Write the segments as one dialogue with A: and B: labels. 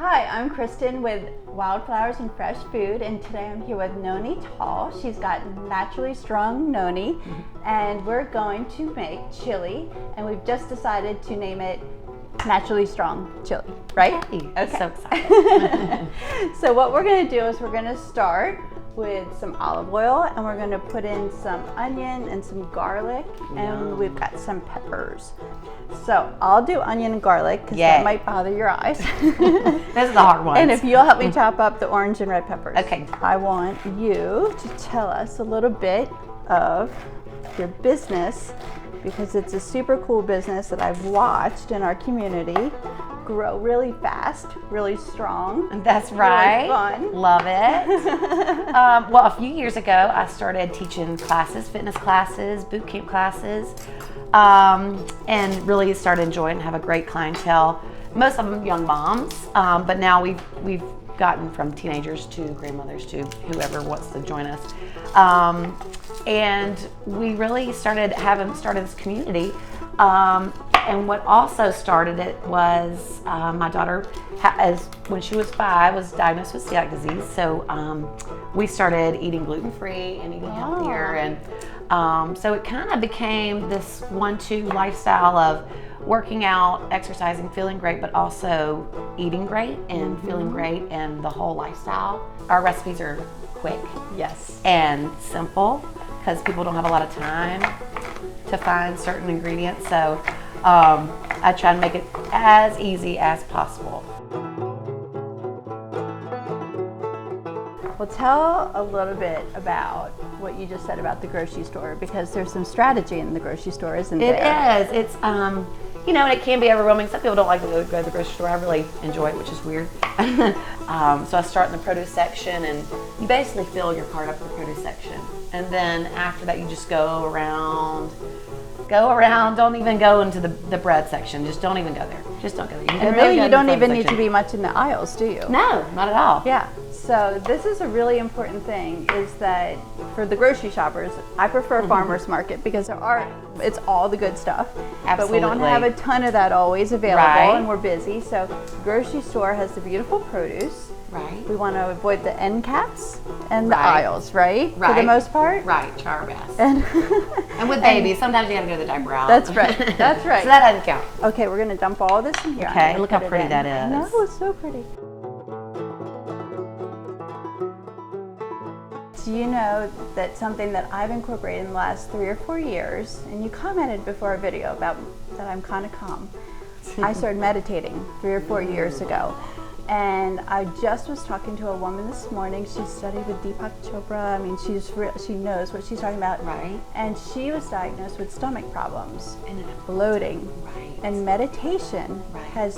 A: Hi, I'm Kristen with Wildflowers and Fresh Food, and today I'm here with Nonie Tall. She's got Naturally Strong Nonie, and we're going to make chili, and we've just decided to name it Naturally Strong Chili, right?
B: Hey, I'm so excited.
A: So what we're going to do is we're going to start with some olive oil, and we're going to put in some onion and some garlic, and we've got some peppers. So I'll do onion and garlic because that might bother your eyes.
B: Those are the hard ones.
A: And if you'll help me chop up the orange and red peppers.
B: Okay.
A: I want you to tell us a little bit of your business, because it's a super cool business that I've watched in our community grow really fast, really strong.
B: That's right.
A: Really fun.
B: Love it. Well, a few years ago, I started teaching classes, fitness classes, boot camp classes, and really started enjoying and have a great clientele. Most of them young moms, but now we've gotten from teenagers to grandmothers to whoever wants to join us. And we really started this community. And what also started it was my daughter, when she was 5, was diagnosed with celiac disease. So we started eating gluten-free and eating healthier. And so it kind of became this 1-2 lifestyle of working out, exercising, feeling great, but also eating great and feeling great, and the whole lifestyle. Our recipes are quick, and simple, because people don't have a lot of time to find certain ingredients. So I try to make it as easy as possible.
A: Well, tell a little bit about what you just said about the grocery store, because there's some strategy in the grocery store, isn't there?
B: It is. It's and it can be overwhelming. Some people don't like to go to the grocery store. I really enjoy it, which is weird. So I start in the produce section, and you basically fill your cart up with the produce section. And then after that, you just go around. Don't even go into the bread section. Just don't even go there. Just don't go there.
A: And really, you don't even need to be much in the aisles, do you?
B: No, not at all.
A: Yeah. So this is a really important thing, is that for the grocery shoppers, I prefer farmers market, because it's all the good stuff.
B: Absolutely.
A: But we don't have a ton of that always available,
B: Right.
A: and we're busy. So grocery store has the beautiful produce.
B: Right.
A: We want to avoid the end caps and the
B: Right.
A: aisles, right?
B: Right.
A: For the most part.
B: Right. Try our best.
A: And,
B: And with babies, sometimes you got to go to the diaper aisle.
A: That's right. That's right.
B: So that doesn't count.
A: Okay, we're going to dump all this in here.
B: Okay, look how
A: Put it
B: pretty
A: in.
B: that is.
A: No, it's so pretty. Do you know that something that I've incorporated in the last 3 or 4 years, and you commented before a video about that I'm kind of calm. I started meditating 3 or 4 years ago. And I just was talking to a woman this morning. She studied with Deepak Chopra. I mean, she knows what she's talking about.
B: Right.
A: And she was diagnosed with stomach problems
B: And
A: bloating.
B: Right.
A: And meditation
B: Right.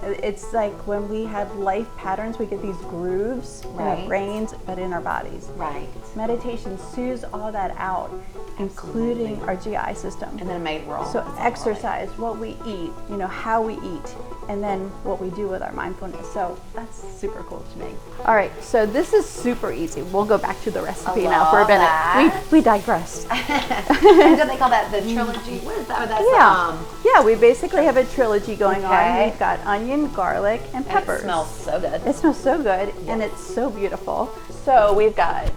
A: it's like when we have life patterns, we get these grooves in our
B: Right.
A: brains, but in our bodies.
B: Right.
A: Meditation soothes all that out, including our GI system.
B: And then we're all.
A: So exercise, what we eat, how we eat, and then what we do with our mindfulness. So that's super cool to me. All right, so this is super easy. We'll go back to the recipe now for a minute.
B: that.
A: We digressed.
B: And don't they call that the trilogy? What is that? That's,
A: Yeah, we basically have a trilogy going on.
B: Okay.
A: We've got onion, garlic, and peppers.
B: It smells so good.
A: It smells so good, and it's so beautiful. So we've got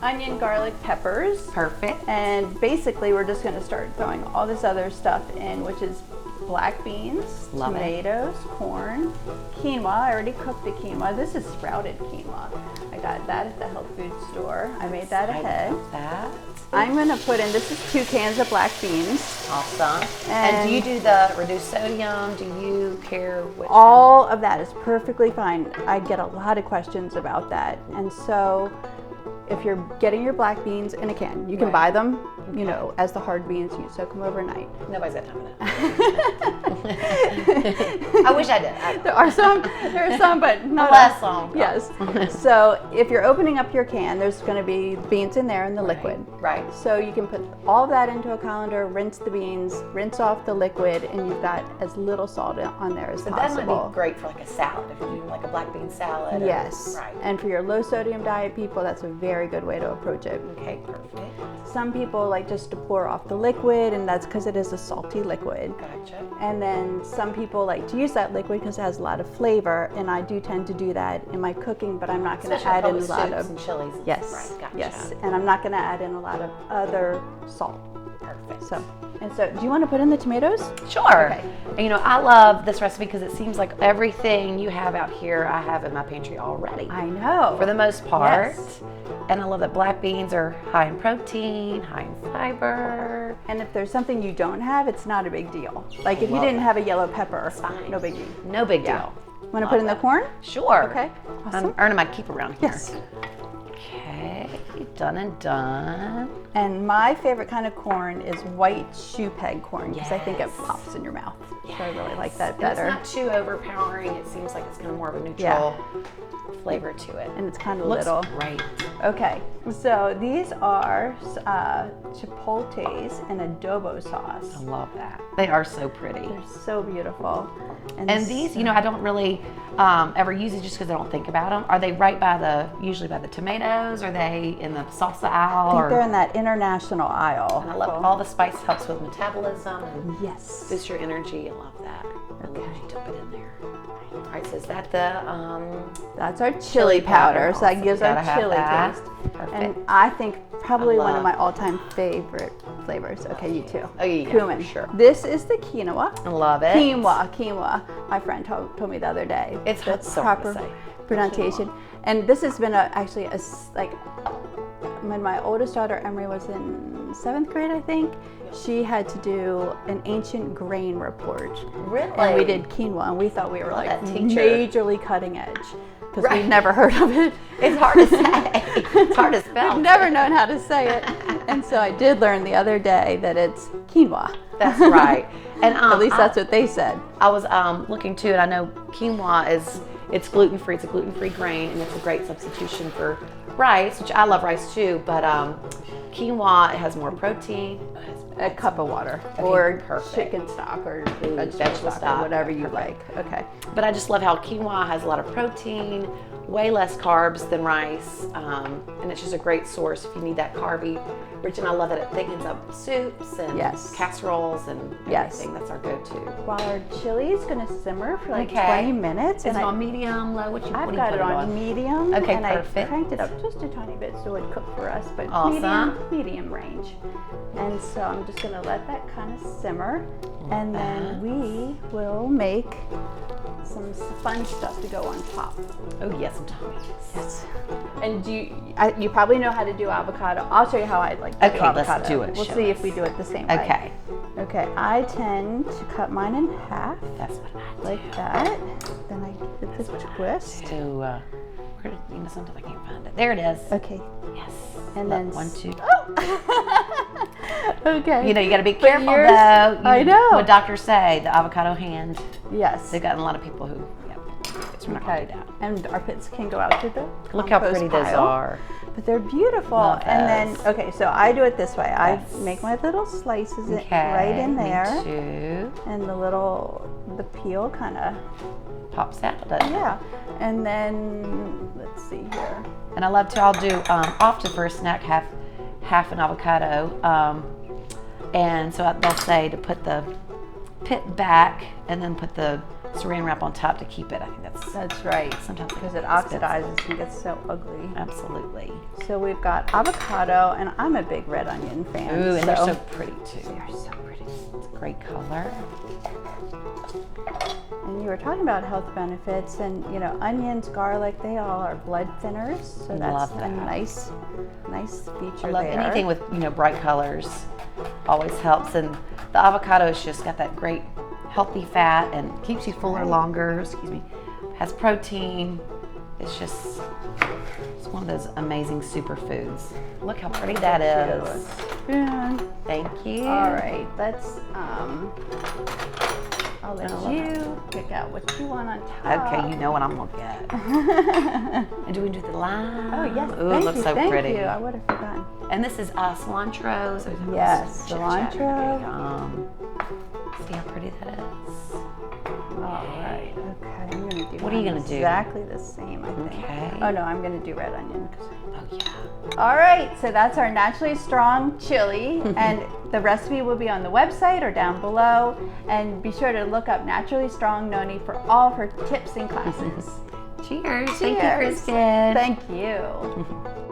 A: onion, garlic, peppers.
B: Perfect.
A: And basically we're just gonna start throwing all this other stuff in, which is black beans,
B: Love it.
A: tomatoes, corn, quinoa. I already cooked the quinoa. This is sprouted quinoa. I got that at the health food store. I made that ahead.
B: That.
A: I'm gonna put in, this is 2 cans of black beans.
B: Awesome. And do you do the reduced sodium? Do you care which
A: All of that is perfectly fine. I get a lot of questions about that. And so if you're getting your black beans in a can, you can buy them, as the hard beans. You soak them overnight.
B: Nobody's got time for that. I wish I did.
A: There are some, but not
B: less long.
A: Yes. So if you're opening up your can, there's going to be beans in there and the liquid.
B: Right.
A: So you can put all of that into a colander, rinse the beans, rinse off the liquid, and you've got as little salt on there as
B: But
A: possible.
B: that might be great for like a salad, if you do like a black bean salad.
A: Yes.
B: Right.
A: And for your low sodium diet people, that's a very good way to approach it.
B: Okay, perfect.
A: Some people like like just to pour off the liquid, and that's because it is a salty liquid.
B: Gotcha.
A: And then some people like to use that liquid because it has a lot of flavor, and I do tend to do that in my cooking, but I'm not going to add in a lot of
B: and chilies.
A: yes,
B: Right, gotcha.
A: yes, and I'm not going to add in a lot of other salt.
B: Perfect.
A: So, and so, do you want to put in the tomatoes?
B: Sure.
A: Okay.
B: And, you know, I love this recipe because it seems like everything you have out here, I have in my pantry already.
A: I know.
B: For the most part.
A: Yes.
B: And I love that black beans are high in protein, high in fiber.
A: And if there's something you don't have, it's not a big deal. Like if you
B: Love
A: didn't
B: it.
A: have a yellow pepper,
B: Fine.
A: no big deal.
B: No big
A: Yeah.
B: deal.
A: Want to put in the corn?
B: Sure.
A: Okay. Awesome.
B: I'm earning my keep around here.
A: Yes.
B: Okay, done and done.
A: And my favorite kind of corn is white shoe peg corn because I think it
B: Yes.
A: pops in your mouth. So I really like that
B: And
A: better.
B: it's not too overpowering. It seems like it's kind of more of a neutral
A: Yeah.
B: flavor to it.
A: And it's kind of
B: Looks
A: little.
B: great.
A: Okay, so these are chipotles and adobo sauce.
B: I love that. They are so pretty.
A: They're so beautiful.
B: And these, you know, I don't really ever use it just because I don't think about them. Are they right by usually by the tomatoes? Are they in the salsa aisle?
A: I think they're in that international aisle.
B: And I love all the spice helps with metabolism and
A: Yes.
B: boosts your energy. I love that. I love
A: Okay.
B: that you dump it in there. All right, so is that the
A: That's our chili powder, so that
B: Awesome.
A: gives our
B: Gotta have
A: chili
B: that.
A: taste.
B: Perfect.
A: And I think probably one of
B: love-
A: my all-time favorite flavors. Okay, you too.
B: Oh, yeah,
A: Cumin.
B: for sure.
A: This is the quinoa.
B: I love it.
A: Quinoa. My friend told me the other day.
B: It's
A: the
B: so hard to
A: proper
B: say.
A: pronunciation. And this has been actually like when my oldest daughter Emery was in 7th grade, I think. She had to do an ancient grain report.
B: Really?
A: And we did quinoa, and we thought we were
B: Love
A: like
B: that teacher.
A: majorly cutting edge because
B: Right.
A: we'd never heard of it.
B: It's hard to say. It's hard to spell.
A: We've never known how to say it. And so I did learn the other day that it's quinoa.
B: That's right. And
A: At least that's what they said.
B: I was looking too, and I know quinoa it's gluten free. It's a gluten free grain, and it's a great substitution for rice, which I love rice too. But quinoa, it has more protein.
A: A cup of water,
B: Okay,
A: or
B: perfect.
A: chicken stock, or vegetable
B: vegetable
A: stock,
B: stock,
A: or whatever you
B: perfect.
A: like. Okay.
B: But I just love how quinoa has a lot of protein, way less carbs than rice, and it's just a great source if you need that carby rich. And I love that it thickens up soups and
A: Yes.
B: casseroles and
A: Yes.
B: everything. That's our go-to.
A: While our chili is going to simmer for like
B: Okay.
A: 20 minutes,
B: Is
A: and
B: it on medium, low? What
A: I've
B: do you
A: got
B: put
A: it on medium,
B: Okay,
A: and
B: perfect.
A: I cranked it up just a tiny bit so it would cook for us, but
B: Awesome.
A: medium range. And so I'm just going to let that kind of simmer, and then we will make some fun stuff to go on top.
B: Oh yes, some Tommies.
A: Yes. And you probably know how to do avocado. I'll show you how I like to do
B: Okay, let's
A: avocado.
B: do it.
A: We'll
B: Show
A: see
B: us.
A: if we do it the same way.
B: Okay,
A: Okay, I tend to cut mine in half
B: that's what I do.
A: like that. Then I give it the twist.
B: So, where, you know, sometimes I can't find it. There it is.
A: Okay.
B: Yes.
A: And
B: Look,
A: then
B: 1, 2.
A: Oh. Okay.
B: You know, you got to be careful
A: yours-
B: though.
A: I know.
B: What doctors say, the avocado hand.
A: Yes.
B: They've gotten a lot of people who, yeah, so we're not going
A: Okay.
B: to do that.
A: And our pits can go out to the
B: Look how
A: compost
B: pretty those
A: pile.
B: are.
A: But they're beautiful.
B: Love
A: And
B: those.
A: then, okay, so I do it this way. I
B: Yes.
A: make my little slices
B: Okay.
A: right in
B: Me
A: there.
B: too.
A: And the peel kind of,
B: Pops out, doesn't it?
A: yeah. And then, let's see here.
B: And I love to, I'll do, often for a snack, half an avocado. And so they'll say to put the pit back and then put the saran wrap on top to keep it. I think
A: That's right.
B: sometimes
A: Because it
B: expensive.
A: oxidizes and gets so ugly.
B: Absolutely.
A: So we've got avocado, and I'm a big red onion fan.
B: Ooh, and they're so pretty too.
A: they're so pretty.
B: It's a great color.
A: And you were talking about health benefits, and you know, onions, garlic, they all are blood thinners. So that's
B: Love
A: a
B: that.
A: nice feature
B: I love
A: there.
B: anything with, you know, bright colors. Always helps. And the avocado's just got that great healthy fat and keeps you fuller longer. Excuse me. Has protein. It's just, it's one of those amazing superfoods. Look how pretty that is.
A: Spoon.
B: Thank you.
A: All right, let's. I'll let
B: I love
A: you pick out what you want on top.
B: Okay, you know what I'm gonna get. And do we do the lime?
A: Oh yes,
B: Ooh,
A: thank
B: it looks
A: you,
B: so
A: thank
B: pretty.
A: you. I would have forgotten.
B: And this is cilantro. So
A: Yes,
B: chit-chat.
A: cilantro.
B: See how pretty that is.
A: All right. Okay, I'm gonna do
B: What are you
A: mine
B: gonna do?
A: exactly the same, I think.
B: Okay.
A: Oh no, I'm gonna do red onion.
B: Oh yeah.
A: All right, so that's our Naturally Strong chili, and the recipe will be on the website or down below. And be sure to look up Naturally Strong Nonie for all of her tips and classes.
B: Cheers.
A: Cheers.
B: Thank you, Kristen.
A: Thank you.